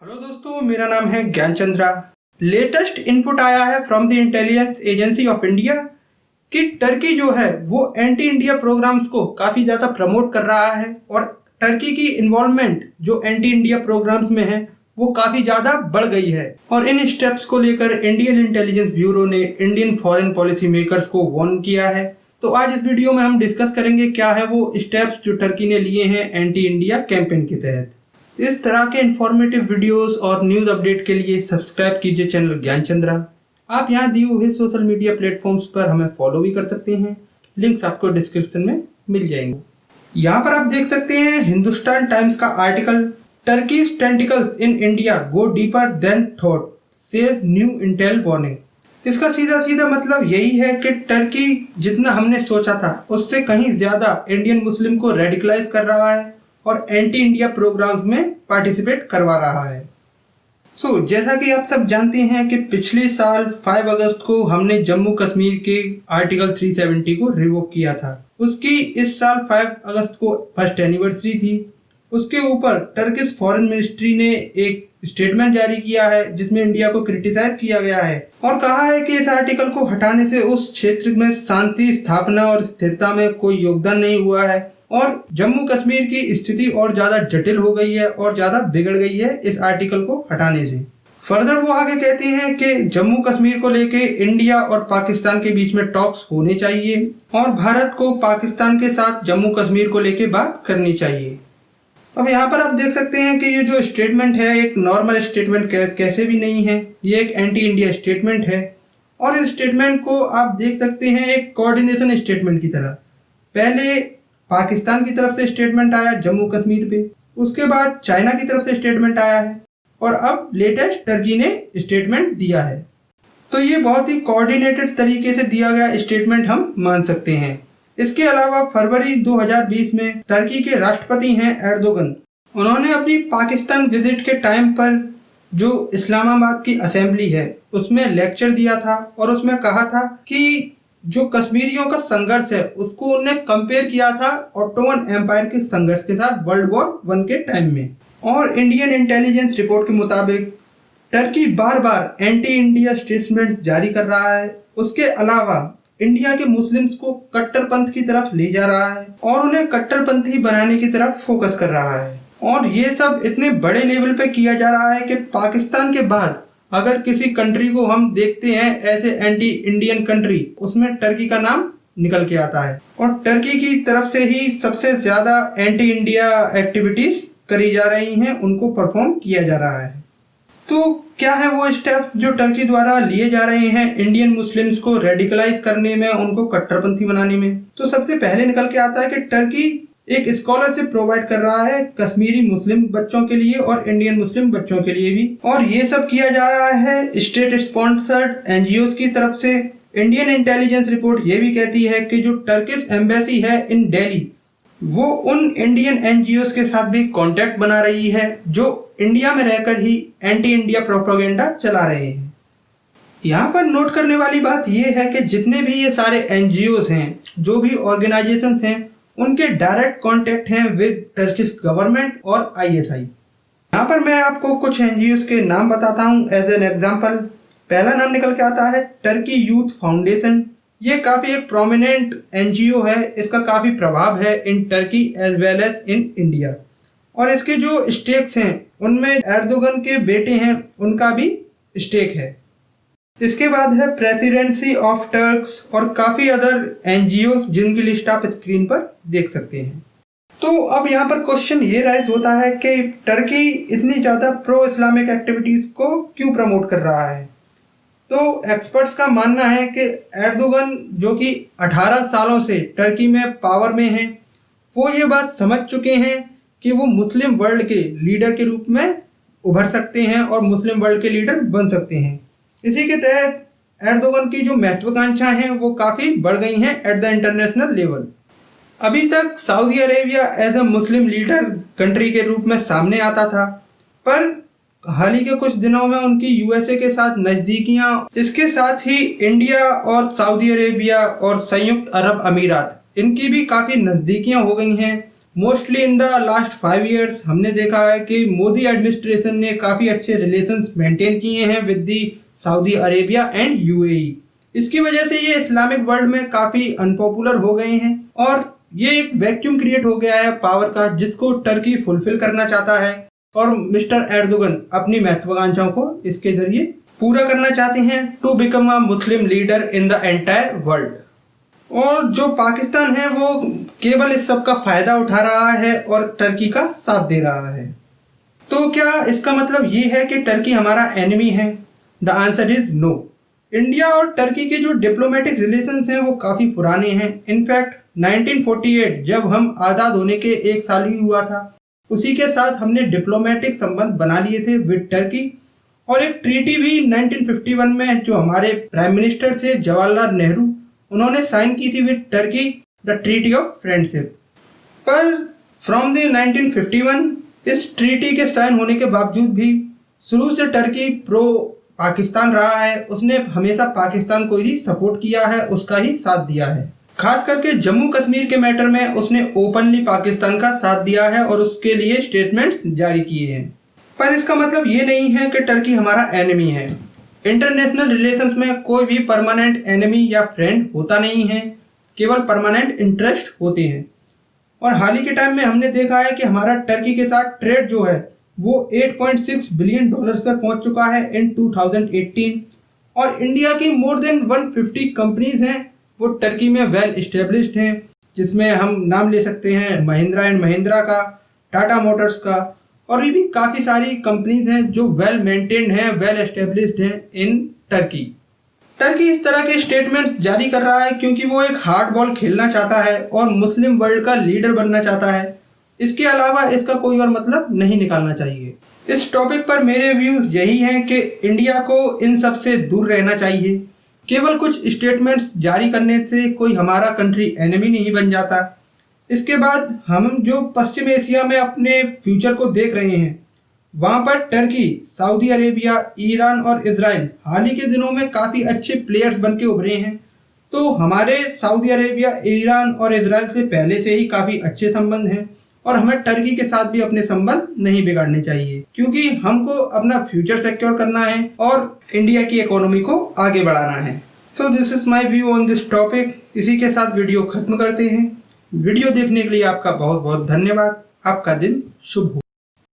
Hello दोस्तों, मेरा नाम है ज्ञान चंद्रा। लेटेस्ट इनपुट आया है from the intelligence agency of India कि टर्की जो है वो एंटी इंडिया प्रोग्राम्स को काफ़ी ज़्यादा प्रमोट कर रहा है और टर्की की इन्वॉल्वमेंट जो एंटी इंडिया प्रोग्राम्स में है वो काफ़ी ज़्यादा बढ़ गई है। और इन स्टेप्स को लेकर इंडियन इंटेलिजेंस ब्यूरो ने इंडियन फॉरेन पॉलिसी मेकर्स को वार्न किया है। तो आज इस वीडियो में हम डिस्कस करेंगे क्या है वो स्टेप्स जो टर्की ने लिए हैं एंटी इंडिया कैंपेन के तहत। इस तरह के इंफॉर्मेटिव वीडियोस और न्यूज़ अपडेट के लिए सब्सक्राइब कीजिए चैनल ज्ञान चंद्रा। आप यहाँ दिए हुए सोशल मीडिया प्लेटफॉर्म्स पर हमें फॉलो भी कर सकते हैं, लिंक्स आपको डिस्क्रिप्शन में मिल जाएंगे। यहाँ पर आप देख सकते हैं हिंदुस्तान टाइम्स का article, Turkey's tentacles in India go deeper than thought says new Intel warning. इसका सीधा सीधा मतलब यही है कि टर्की जितना हमने सोचा था उससे कहीं ज़्यादा इंडियन मुस्लिम को रेडिकलाइज कर रहा है और एंटी इंडिया प्रोग्राम्स में पार्टिसिपेट करवा रहा है। जैसा कि आप सब जानते हैं कि पिछले साल 5 अगस्त को हमने जम्मू कश्मीर के आर्टिकल 370 को रिवोक किया था। उसकी इस साल 5 अगस्त को फर्स्ट एनिवर्सरी थी। उसके ऊपर टर्किश फॉरेन मिनिस्ट्री ने एक स्टेटमेंट जारी किया है जिसमें इंडिया को क्रिटिसाइज किया गया है और कहा है कि इस आर्टिकल को हटाने से उस क्षेत्र में शांति स्थापना और स्थिरता में कोई योगदान नहीं हुआ है और जम्मू कश्मीर की स्थिति और ज़्यादा जटिल हो गई है और ज़्यादा बिगड़ गई है इस आर्टिकल को हटाने से। फर्दर वो आगे कहते हैं कि जम्मू कश्मीर को लेके इंडिया और पाकिस्तान के बीच में टॉक्स होने चाहिए और भारत को पाकिस्तान के साथ जम्मू कश्मीर को लेके बात करनी चाहिए। अब यहाँ पर आप देख सकते हैं कि ये जो स्टेटमेंट है एक नॉर्मल स्टेटमेंट कैसे भी नहीं है, ये एक एंटी इंडिया स्टेटमेंट है और इस स्टेटमेंट को आप देख सकते हैं एक कोऑर्डिनेशन स्टेटमेंट की तरह। पहले पाकिस्तान की तरफ से स्टेटमेंट आया जम्मू कश्मीर पे, उसके बाद चाइना की तरफ से स्टेटमेंट आया है और अब लेटेस्ट टर्की ने स्टेटमेंट दिया है। तो ये बहुत ही कोऑर्डिनेटेड तरीके से दिया गया स्टेटमेंट हम मान सकते हैं। इसके अलावा फरवरी 2020 में टर्की के राष्ट्रपति हैं एर्दोगन, उन्होंने अपनी पाकिस्तान विजिट के टाइम पर जो इस्लामाबाद की असेंबली है उसमें लेक्चर दिया था और उसमें कहा था कि जो कश्मीरियों का संघर्ष है उसको उन्होंने कंपेयर किया था ऑटोमन एम्पायर के संघर्ष के साथ वर्ल्ड वॉर 1 के टाइम में। और इंडियन इंटेलिजेंस रिपोर्ट के मुताबिक टर्की बार बार एंटी इंडिया स्टेटमेंट्स जारी कर रहा है। उसके अलावा इंडिया के मुस्लिम्स को कट्टरपंथ की तरफ ले जा रहा है और उन्हें कट्टरपंथी बनाने की तरफ फोकस कर रहा है और ये सब इतने बड़े लेवल पे किया जा रहा है कि पाकिस्तान के बाद अगर किसी कंट्री को हम देखते हैं ऐसे एंटी इंडियन कंट्री, उसमें टर्की का नाम निकल के आता है और टर्की की तरफ से ही सबसे ज़्यादा एंटी इंडिया एक्टिविटीज़ करी जा रही हैं, उनको परफॉर्म किया जा रहा है। तो क्या है वो स्टेप्स जो टर्की द्वारा लिए जा रहे हैं इंडियन मुस्लिम्स को रेडिकलाइज करने में, उनको कट्टरपंथी बनाने में? तो सबसे पहले निकल के आता है कि टर्की एक स्कॉलरशिप प्रोवाइड कर रहा है कश्मीरी मुस्लिम बच्चों के लिए और इंडियन मुस्लिम बच्चों के लिए भी, और ये सब किया जा रहा है स्टेट स्पॉन्सर्ड एनजीओज की तरफ से। इंडियन इंटेलिजेंस रिपोर्ट ये भी कहती है कि जो टर्किश एम्बेसी है इन दिल्ली वो उन इंडियन एनजीओज के साथ भी कांटेक्ट बना रही है जो इंडिया में रहकर ही एंटी इंडिया प्रोपेगेंडा चला रहे हैं। यहाँ पर नोट करने वाली बात ये है कि जितने भी ये सारे एनजीओज हैं, जो भी ऑर्गेनाइजेशंस हैं, उनके डायरेक्ट कांटेक्ट हैं विद टर्किश गवर्नमेंट और आईएसआई। यहाँ पर मैं आपको कुछ एनजीओज के नाम बताता हूँ एज एन एग्जांपल। पहला नाम निकल के आता है टर्की यूथ फाउंडेशन। ये काफ़ी एक प्रोमिनेंट एनजीओ है, इसका काफ़ी प्रभाव है in Turkey as well as in India और इसके जो स्टेक्स हैं उनमें एर्दोगन के बेटे हैं उनका भी स्टेक है। इसके बाद है प्रेसिडेंसी ऑफ टर्क्स और काफ़ी अदर एनजीओ जिनकी लिस्ट आप स्क्रीन पर देख सकते हैं। तो अब यहाँ पर क्वेश्चन ये राइज होता है कि टर्की इतनी ज़्यादा प्रो इस्लामिक एक्टिविटीज़ को क्यों प्रमोट कर रहा है? तो एक्सपर्ट्स का मानना है कि एर्दोगन जो कि 18 सालों से टर्की में पावर में हैं, वो ये बात समझ चुके हैं कि वो मुस्लिम वर्ल्ड के लीडर के रूप में उभर सकते हैं और मुस्लिम वर्ल्ड के लीडर बन सकते हैं। इसी के तहत एर्दोगन की जो महत्वाकांक्षा हैं वो काफ़ी बढ़ गई हैं एट द इंटरनेशनल लेवल। अभी तक Saudi Arabia as a Muslim leader country के रूप में सामने आता था, पर हाल ही के कुछ दिनों में उनकी यूएसए के साथ नज़दीकियाँ, इसके साथ ही इंडिया और सऊदी अरेबिया और संयुक्त अरब अमीरात, इनकी भी काफ़ी नज़दीकियाँ हो गई हैं mostly in the last 5 years हमने देखा है कि मोदी एडमिनिस्ट्रेशन ने काफ़ी अच्छे रिलेशंस मेंटेन किए हैं with the Saudi Arabia and UAE. इसकी वजह से ये इस्लामिक वर्ल्ड में काफ़ी अनपॉपुलर हो गए हैं और ये एक वैक्यूम क्रिएट हो गया है पावर का, जिसको टर्की फुलफिल करना चाहता है और मिस्टर एर्दोगन अपनी महत्वाकांक्षाओं को इसके जरिए पूरा करना चाहते हैं to become a Muslim leader in the entire world. और जो पाकिस्तान है वो केवल इस सब का फायदा उठा रहा है और टर्की का साथ दे रहा है। तो क्या इसका मतलब ये है कि टर्की हमारा एनिमी है? The answer is no. India और टर्की के जो डिप्लोमेटिक रिलेशंस हैं वो काफ़ी पुराने हैं। इनफैक्ट 1948 जब हम आज़ाद होने के 1 साल ही हुआ था, उसी के साथ हमने डिप्लोमेटिक संबंध बना लिए थे विद टर्की। और एक ट्रीटी भी 1951 में जो हमारे प्राइम मिनिस्टर थे जवाहरलाल नेहरू, उन्होंने साइन की थी with Turkey, the treaty of friendship. पर फ्रॉम द 1951 इस ट्रीटी के साइन होने के बावजूद भी शुरू से टर्की प्रो पाकिस्तान रहा है। उसने हमेशा पाकिस्तान को ही सपोर्ट किया है, उसका ही साथ दिया है। खास करके जम्मू कश्मीर के मैटर में उसने ओपनली पाकिस्तान का साथ दिया है और उसके लिए स्टेटमेंट्स जारी किए हैं। पर इसका मतलब ये नहीं है कि टर्की हमारा एनिमी है। इंटरनेशनल रिलेशंस में कोई भी परमानेंट एनिमी या फ्रेंड होता नहीं है, केवल परमानेंट इंटरेस्ट होते हैं। और हाल ही के टाइम में हमने देखा है कि हमारा टर्की के साथ ट्रेड जो है वो 8.6 बिलियन डॉलर्स पर पहुंच चुका है इन 2018। और इंडिया की मोर देन 150 कंपनीज हैं वो टर्की में वेल इस्टेब्लिश्ड हैं, जिसमें हम नाम ले सकते हैं महिंद्रा एंड महिंद्रा का, टाटा मोटर्स का, और ये भी काफ़ी सारी कंपनीज हैं जो वेल मेंटेन्ड हैं, वेल एस्टेब्लिश्ड हैं इन टर्की। टर्की इस तरह के स्टेटमेंट्स जारी कर रहा है क्योंकि वो एक हार्ड बॉल खेलना चाहता है और मुस्लिम वर्ल्ड का लीडर बनना चाहता है। इसके अलावा इसका कोई और मतलब नहीं निकालना चाहिए। इस टॉपिक पर मेरे व्यूज़ यही हैं कि इंडिया को इन सब से दूर रहना चाहिए। केवल कुछ स्टेटमेंट्स जारी करने से कोई हमारा कंट्री एनिमी नहीं बन जाता। इसके बाद हम जो पश्चिम एशिया में अपने फ्यूचर को देख रहे हैं, वहाँ पर टर्की, सऊदी अरेबिया, ईरान और इजराइल हाल ही के दिनों में काफ़ी अच्छे प्लेयर्स बन के उभरे हैं। तो हमारे सऊदी अरेबिया, ईरान और इजराइल से पहले से ही काफ़ी अच्छे संबंध हैं और हमें टर्की के साथ भी अपने संबंध नहीं बिगाड़ने चाहिए, क्योंकि हमको अपना फ्यूचर सिक्योर करना है और इंडिया की इकोनॉमी को आगे बढ़ाना है। So this is my view on this topic. इसी के साथ वीडियो खत्म करते हैं। वीडियो देखने के लिए आपका बहुत बहुत धन्यवाद। आपका दिन शुभ हो।